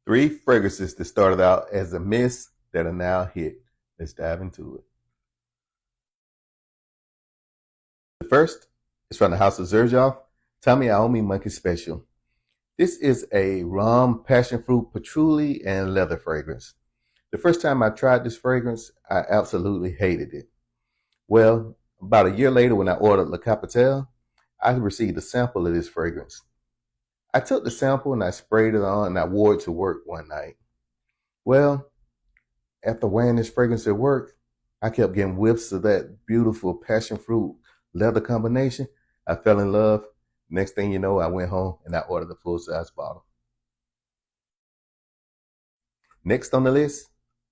Three fragrances that started out as a miss that are now a hit. Let's dive into it. The first is from the House of Xerjoff, Tommy Iommi Monkey Special. This is a rum, passion fruit, patchouli, and leather fragrance. The first time I tried this fragrance, I absolutely hated it. Well, about a year later, when I ordered Le Capital, I received a sample of this fragrance. I took the sample and I sprayed it on and I wore it to work one night. Well, after wearing this fragrance at work, I kept getting whiffs of that beautiful passion fruit leather combination. I fell in love. Next thing you know, I went home and I ordered a full size bottle. Next on the list,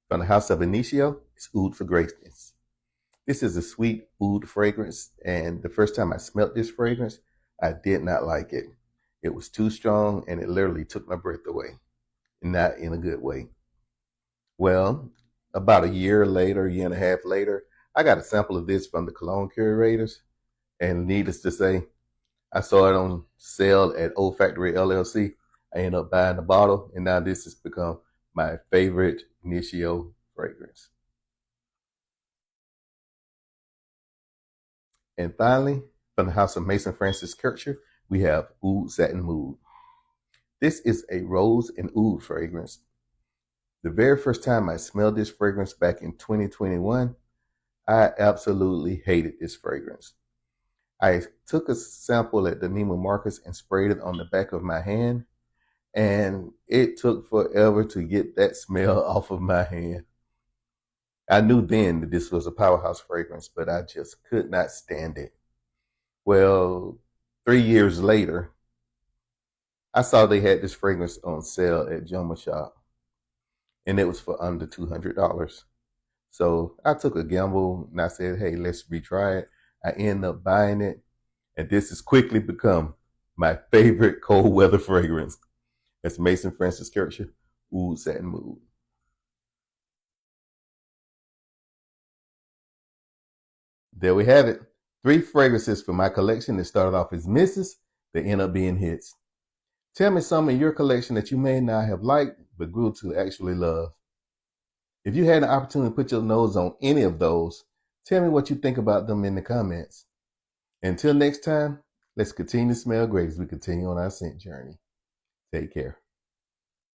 from the House of Initio, is Oud for Greatness. This is a sweet oud fragrance, and the first time I smelled this fragrance, I did not like it. It was too strong, and it literally took my breath away, not in a good way. Well, about a year later, year and a half later, I got a sample of this from the Cologne Curators, and needless to say, I saw it on sale at Old Factory LLC. I ended up buying the bottle, and now this has become my favorite Initio fragrance. And finally, from the House of Mason Francis Kircher, we have Oud Satin Mood. This is a rose and oud fragrance. The very first time I smelled this fragrance back in 2021, I absolutely hated this fragrance. I took a sample at the Neiman Marcus and sprayed it on the back of my hand, and it took forever to get that smell off of my hand. I knew then that this was a powerhouse fragrance, but I just could not stand it. Well, 3 years later, I saw they had this fragrance on sale at Joma Shop, and it was for under $200. So I took a gamble and I said, hey, let's retry it. I ended up buying it, and this has quickly become my favorite cold weather fragrance. It's Mason Francis Kircher Oud Satin Mood. There we have it. Three fragrances from my collection that started off as misses that end up being hits. Tell me some in your collection that you may not have liked but grew to actually love. If you had an opportunity to put your nose on any of those, tell me what you think about them in the comments. Until next time, let's continue to smell great as we continue on our scent journey. Take care.